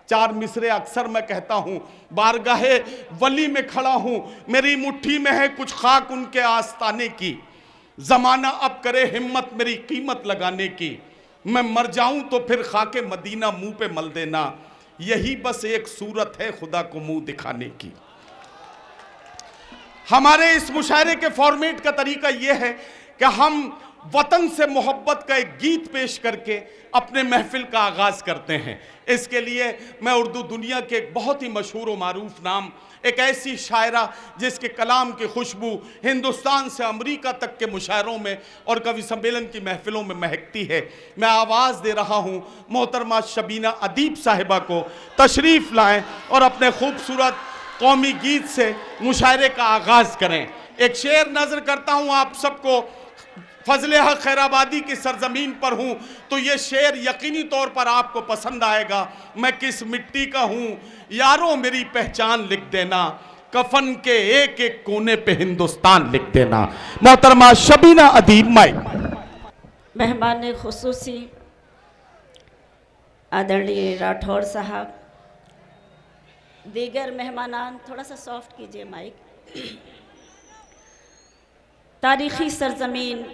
चार मिसरे अक्सर मैं कहता हूँ, बारगाहे वली में खड़ा हूँ, मेरी मुट्ठी में है कुछ खाक उनके आस्ताने की, ज़माना अब करे हिम्मत मेरी कीमत लगाने की, मैं मर जाऊं तो फिर खाके मदीना मुंह पे मल देना, यही बस एक सूरत है खुदा को मुंह दिखाने की। हमारे इस मुशायरे के फॉर्मेट का तरीका यह है कि हम वतन से मोहब्बत का एक गीत पेश करके अपने महफिल का आगाज़ करते हैं। इसके लिए मैं उर्दू दुनिया के एक बहुत ही मशहूर व मारूफ नाम, एक ऐसी शायरा जिसके कलाम की खुशबू हिंदुस्तान से अमेरिका तक के मुशायरों में और कवि सम्मेलन की महफिलों में महकती है, मैं आवाज़ दे रहा हूँ मोहतरमा शबीना अदीब साहिबा को तशरीफ़ लाएं और अपने खूबसूरत कौमी गीत से मुशायरे का आगाज़ करें। एक शेर नज़र करता हूँ आप सबको, फजले हक खैराबादी की सरजमीन पर हूँ तो ये शेर यकीनी तौर पर आपको पसंद आएगा। मैं किस मिट्टी का हूँ यारों मेरी पहचान लिख देना, कफन के एक एक कोने पे हिंदुस्तान लिख देना। मोहतरमा शबीना अदीब माई। मेहमान खुसूसी आदरणीय राठौर साहब, दीगर मेहमानान, थोड़ा सा सॉफ्ट कीजिए माइक। तारीख़ी सरजमीन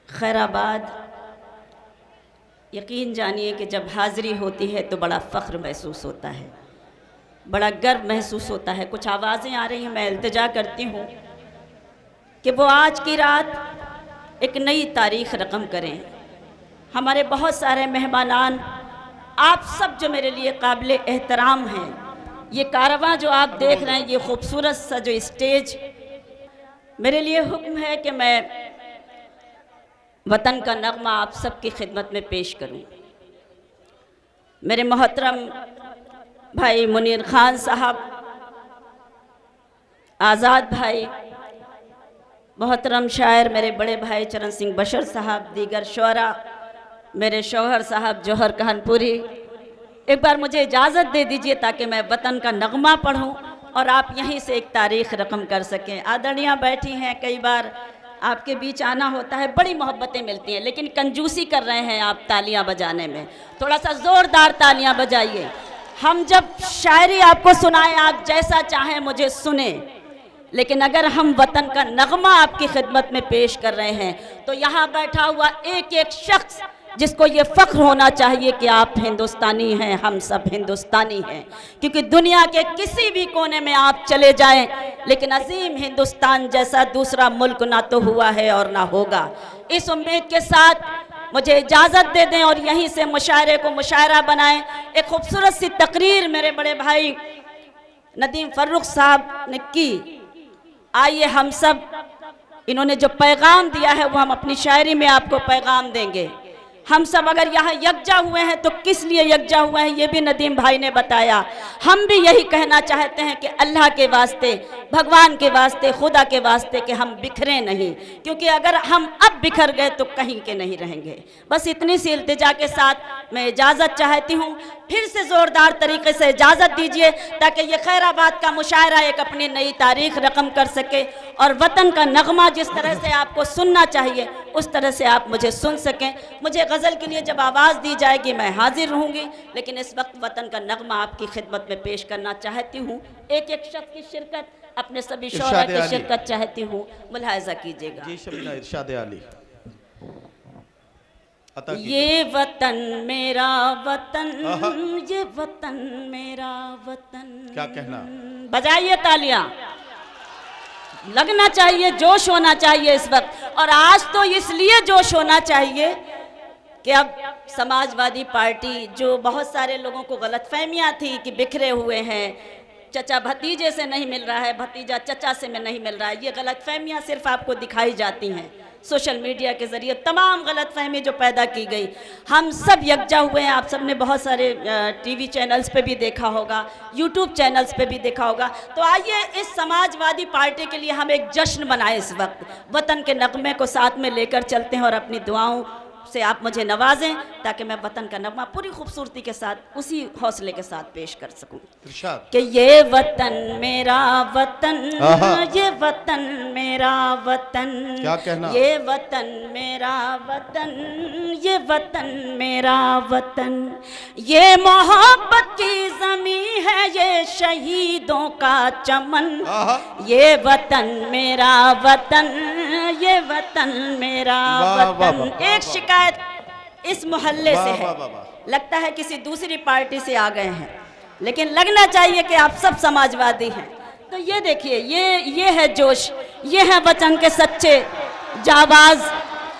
खैराबाद, यकीन जानिए कि जब हाज़िरी होती है तो बड़ा फ़ख्र महसूस होता है, बड़ा गर्व महसूस होता है। कुछ आवाज़ें आ रही हैं, मैं इल्तिजा करती हूँ कि वो आज की रात एक नई तारीख़ रकम करें। हमारे बहुत सारे मेहमानान, आप सब जो मेरे लिए काबिल एहतराम हैं, ये कारवां जो आप देख रहे हैं, ये खूबसूरत सा जो स्टेज, मेरे लिए हुक्म है कि मैं वतन का नगमा आप सबकी खिदमत में पेश करूं। मेरे मोहतरम भाई मुनीर खान साहब, आज़ाद भाई, मोहतरम शायर मेरे बड़े भाई चरण सिंह बशर साहब, दीगर शोरा, मेरे शौहर साहब जौहर कानपुरी, एक बार मुझे इजाज़त दे दीजिए ताकि मैं वतन का नगमा पढ़ूं और आप यहीं से एक तारीख़ रकम कर सकें। आदरणियाँ बैठी हैं, कई बार आपके बीच आना होता है, बड़ी मोहब्बतें मिलती हैं, लेकिन कंजूसी कर रहे हैं आप तालियां बजाने में। थोड़ा सा ज़ोरदार तालियां बजाइए। हम जब शायरी आपको सुनाएं, आप जैसा चाहें मुझे सुने, लेकिन अगर हम वतन का नगमा आपकी खिदमत में पेश कर रहे हैं तो यहाँ बैठा हुआ एक एक शख्स जिसको ये फ़ख्र होना चाहिए कि आप हिंदुस्तानी हैं, हम सब हिंदुस्तानी हैं। क्योंकि दुनिया के किसी भी कोने में आप चले जाएं, लेकिन अजीम हिंदुस्तान जैसा दूसरा मुल्क ना तो हुआ है और ना होगा। इस उम्मीद के साथ मुझे इजाज़त दे दें और यहीं से मुशायरे को मुशायरा बनाएं। एक खूबसूरत सी तकरीर मेरे बड़े भाई नदीम फर्रुख साहब ने की। आइए हम सब, इन्होंने जो पैगाम दिया है वो हम अपनी शायरी में आपको पैगाम देंगे। हम सब अगर यहाँ यकजा हुए हैं तो किस लिए यकजा हुए हैं ये भी नदीम भाई ने बताया। हम भी यही कहना चाहते हैं कि अल्लाह के वास्ते, भगवान के वास्ते, खुदा के वास्ते कि हम बिखरें नहीं, क्योंकि अगर हम अब बिखर गए तो कहीं के नहीं रहेंगे। बस इतनी सी इल्तिजा के साथ मैं इजाज़त चाहती हूँ। फिर से ज़ोरदार तरीके से इजाज़त दीजिए ताकि ये खैराबाद का मुशायरा एक अपनी नई तारीख़ रकम कर सके और वतन का नगमा जिस तरह से आपको सुनना चाहिए उस तरह से आप मुझे सुन सकें। मुझे गज़ल के लिए जब आवाज़ दी जाएगी मैं हाजिर रहूँगी, लेकिन इस वक्त वतन का नगमा आपकी खिदमत में पेश करना चाहती हूँ। एक एक शख्स की शिरकत, अपने सभी शोरा की शिरकत चाहती हूँ, मुलाहिज़ा कीजिएगा। जी शबीना, इरशाद आली। ये वतन मेरा वतन, ये वतन मेरा वतन। क्या कहना, बजाइए तालियां, लगना चाहिए, जोश होना चाहिए इस वक्त। और आज तो इसलिए जोश होना चाहिए कि अब समाजवादी पार्टी, जो बहुत सारे लोगों को गलतफहमियां थी कि बिखरे हुए हैं, चचा भतीजे से नहीं मिल रहा है, भतीजा चचा से में नहीं मिल रहा है, ये गलतफहमियां सिर्फ आपको दिखाई जाती हैं सोशल मीडिया के ज़रिए। तमाम गलतफहमी जो पैदा की गई, हम सब यकजा हुए हैं। आप सब ने बहुत सारे टीवी चैनल्स पे भी देखा होगा, यूट्यूब चैनल्स पे भी देखा होगा। तो आइए इस समाजवादी पार्टी के लिए हम एक जश्न बनाएं। इस वक्त वतन के नगमे को साथ में लेकर चलते हैं और अपनी दुआओं से आप मुझे नवाजें ताकि मैं वतन का नगमा पूरी खूबसूरती के साथ उसी हौसले के साथ पेश कर सकूं इरशाद। कि ये वतन मेरा वतन, आहा। ये वतन मेरा वतन, क्या कहना? ये वतन मेरा वतन, ये वतन मेरा वतन, ये मोहब्बत की जमी है, ये शहीदों का चमन, आहा। ये वतन मेरा वतन, ये वतन मेरा वाह, वाह, वतन। वाह, एक वाह। शिकायत इस मोहल्ले से वाह, है, वाह, वाह, वाह। लगता है किसी दूसरी पार्टी से आ गए हैं, लेकिन लगना चाहिए कि आप सब समाजवादी हैं। तो ये देखिए, ये है जोश, ये है वतन के सच्चे जाबाज,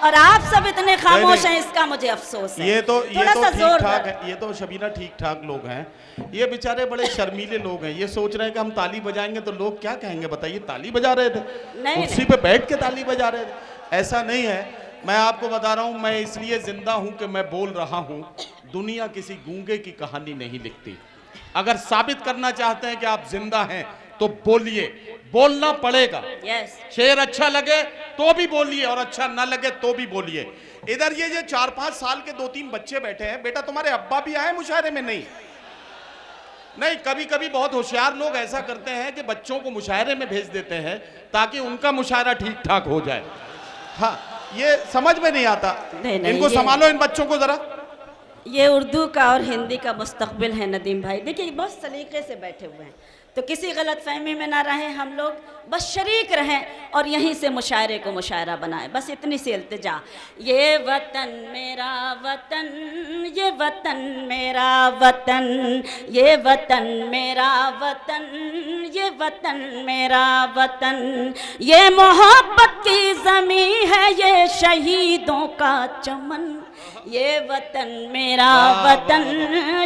और आप सब इतने खामोश हैं, इसका मुझे अफसोस है। ये तो थोड़ा सा ठीक जोर ठाक है, ये तो शबीना ठीक ठाक लोग हैं। ये बेचारे बड़े शर्मीले लोग हैं, ये सोच रहे हैं कि हम ताली बजाएंगे तो लोग क्या कहेंगे। बताइए, ताली बजा रहे थे, नहीं, कुर्सी पे बैठ के ताली बजा रहे थे। ऐसा नहीं है, मैं आपको बता रहा हूं, मैं इसलिए जिंदा हूं कि मैं बोल रहा हूं। दुनिया किसी गूंगे की कहानी नहीं लिखती। अगर साबित करना चाहते हैं कि आप जिंदा हैं तो बोलिए, बोलना पड़ेगा। यस, शेर अच्छा लगे तो भी बोलिए और अच्छा ना लगे तो भी बोलिए। इधर ये 4-5 साल के 2-3 बच्चे बैठे हैं। बेटा, तुम्हारे अब्बा भी आए मुशायरे में? नहीं, कभी कभी बहुत होशियार लोग ऐसा करते हैं कि बच्चों को मुशायरे में भेज देते हैं ताकि उनका मुशायरा ठीक ठाक हो जाए। हाँ, ये समझ में नहीं आता। नहीं, इनको संभालो, इन बच्चों को जरा। ये उर्दू का और हिंदी का मुस्तकबिल है नदीम भाई। देखिए, बहुत सलीके से बैठे हुए हैं, तो किसी गलत फहमी में ना रहें, हम लोग बस शरीक रहें और यहीं से मुशायरे को मुशायरा बनाएं, बस इतनी सी इल्तिजा। ये वतन मेरा वतन, ये वतन मेरा वतन, ये वतन मेरा वतन, ये वतन मेरा वतन, ये मोहब्बत की ज़मी है, ये शहीदों का चमन, ये वतन मेरा वतन,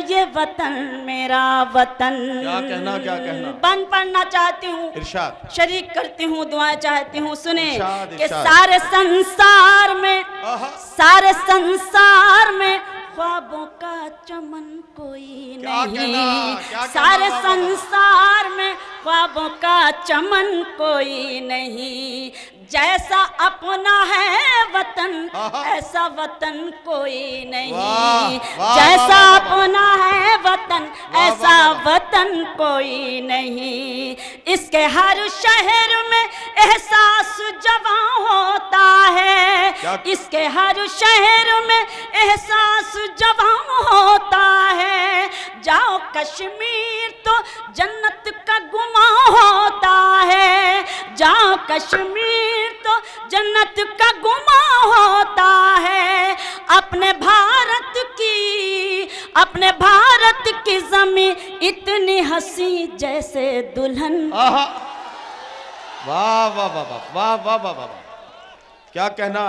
ये वतन मेरा वतन। क्या कहना, क्या कहना? बन पढ़ना चाहती हूँ, इरशाद। शरीक करती हूँ, दुआएं चाहती हूँ। सुने इरशाद, कि इरशाद। सारे संसार में, आहा। सारे संसार में ख्वाबों का चमन कोई क्या नहीं, कहना, क्या सारे कहना? संसार में ख्वाबों का चमन कोई नहीं, जैसा अपना है वतन आहा। ऐसा वतन कोई नहीं, वाह, वाह, जैसा वाह, वाह, अपना है वतन वाह, ऐसा वाह, वाह। वतन कोई नहीं। इसके हर शहर में एहसास जवां होता है, क्या? इसके हर शहर में एहसास जवां होता है, जाओ कश्मीर तो जन्नत का गुमा होता है, जाओ कश्मीर तो जन्नत का गुमा होता है। अपने भारत की ज़मीं इतनी हंसी जैसे दुल्हन। आहा। वाह वाह वाह वाह वाह वाह वाह वाह। क्या कहना?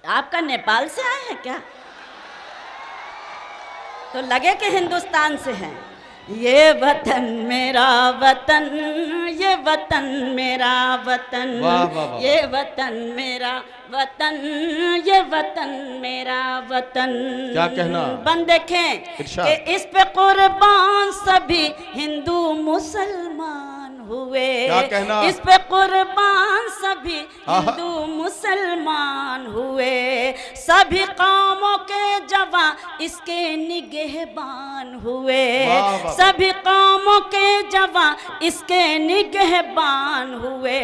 आपका नेपाल से आए हैं क्या? तो लगे कि हिंदुस्तान से हैं। ये वतन मेरा वतन, ये वतन मेरा वतन, वाह, वाह, वाह। ये वतन मेरा वतन, ये वतन मेरा वतन। क्या कहना? बन देखें इरशाद। कि इस पे कुर्बान सभी हिंदू मुसलमान हुए, क्या कहना? इस पे कुर्बान सभी आहा। हिंदू मुसलमान हुए, सभी कौमों के जवान इसके निगहबान हुए, वाह, वाह। सभी कौमों के जवान इसके निगहबान हुए।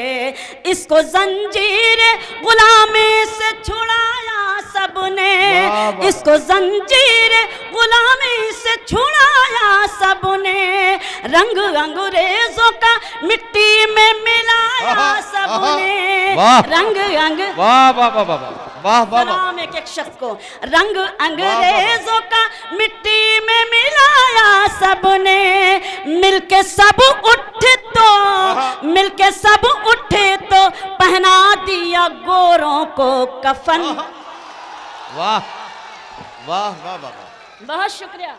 इसको जंजीर गुलामी से छुड़ाया सबने, वाह, वाह। इसको जंजीर गुलामी से छुड़ाया सबने, रंग अंग्रेजों का मिट्टी में मिलाया आहा, सबने, वाह। रंग अंग वाह वाह वाह वाह वाह वाह वाह। सलाम एक एक शख्स को, रंग अंग्रेजों का मिट्टी में मिलाया सबने, मिलके सब उठे तो, मिलके सब उठे तो पहना दिया गोरों को कफन। वाह वाह वाह वाह। बहुत शुक्रिया,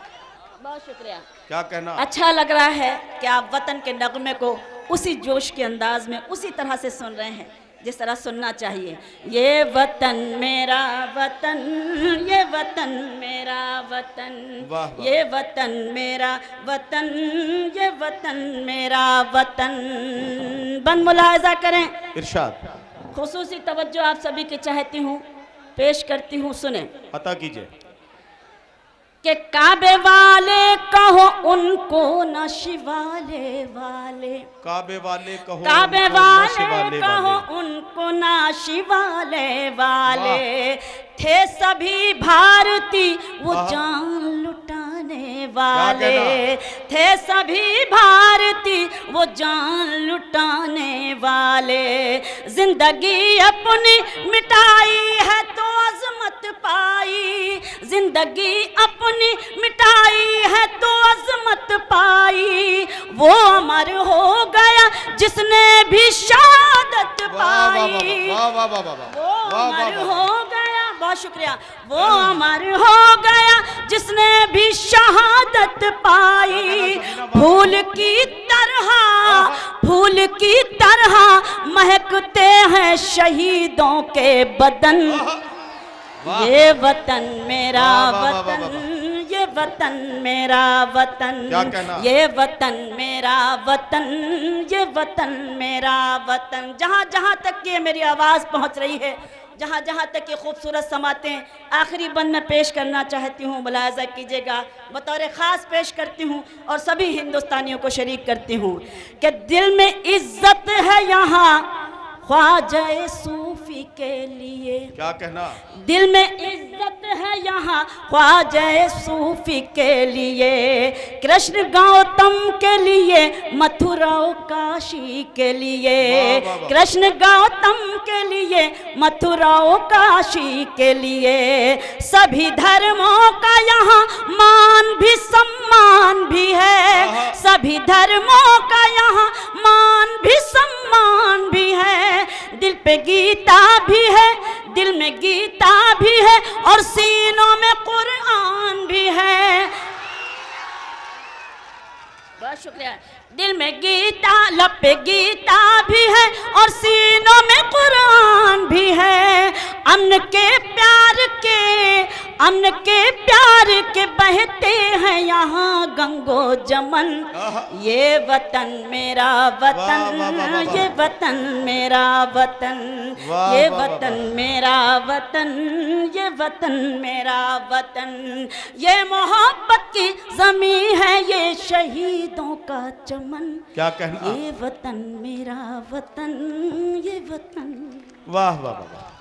बहुत शुक्रिया। क्या कहना? अच्छा लग रहा है कि आप वतन के नगमे को उसी जोश के अंदाज में उसी तरह से सुन रहे हैं जिस तरह सुनना चाहिए। ये वतन मेरा वतन, ये वतन मेरा वतन, वाह, वाह। ये वतन मेरा वतन, ये वतन मेरा वतन। बन मुलाहजा करें, इरशाद। खुसूसी तवज्जो आप सभी की चाहती हूँ। पेश करती हूँ, सुने। अता कीजिए। कि काबे वाले कहो उनको न शिवाले वाले, काबे वाले कहो काबे उनको न वाले शिवाले कहो वाले। उनको न शिवाले वाले, थे सभी भारती वो जान लुटाने वाले, थे सभी भारती वो जान लुटाने वाले। जिंदगी अपनी मिटाई है तो अजमत पाई, जिंदगी अपनी मिटाई है तो अजमत पाई। वो अमर हो गया जिसने भी शहादत पाई, वो अमर हो गया, बहुत शुक्रिया, वो अमर हो गया जिसने भी शहादत पाई। फूल की तरह, फूल की तरह महकते हैं शहीदों के बदन। ये वतन मेरा वतन, ये वतन मेरा वतन, ये वतन मेरा वतन, ये वतन मेरा वतन। जहाँ जहाँ तक ये मेरी आवाज़ पहुँच रही है, जहाँ जहाँ तक ये खूबसूरत समातें, आखिरी बंद में पेश करना चाहती हूँ, मुलाहज़ा कीजिएगा। बतौर ख़ास पेश करती हूँ और सभी हिंदुस्तानियों को शरीक करती हूँ कि दिल में इज्जत है यहाँ ख्वाजा सूफी के लिए। क्या कहना? दिल में इज्जत है यहाँ ख्वाजा सूफी के लिए, कृष्ण गौतम के लिए, मथुरा काशी के लिए, कृष्ण गौतम के लिए, मथुरा काशी के लिए। सभी धर्मों का यहाँ मान भी सम्मान भी है, सभी धर्मों का यहाँ मान भी सम्मान भी है। दिल पे गीता भी है, दिल में गीता भी है और सीनों में कुरान भी है। बहुत शुक्रिया। दिल में गीता, लब पे गीता भी है और सीनों में कुरान भी है। अमन के प्यार के, अमन के प्यार के बहते हैं यहाँ गंगो जमन। ये वतन मेरा वतन, ये वतन मेरा वतन, ये वतन मेरा वतन, ये वतन मेरा वतन। ये मोहब्बत की ज़मीं है, ये शहीदों का चमन। क्या कहना? ये वतन मेरा वतन, ये वतन। वाह वाह वाह।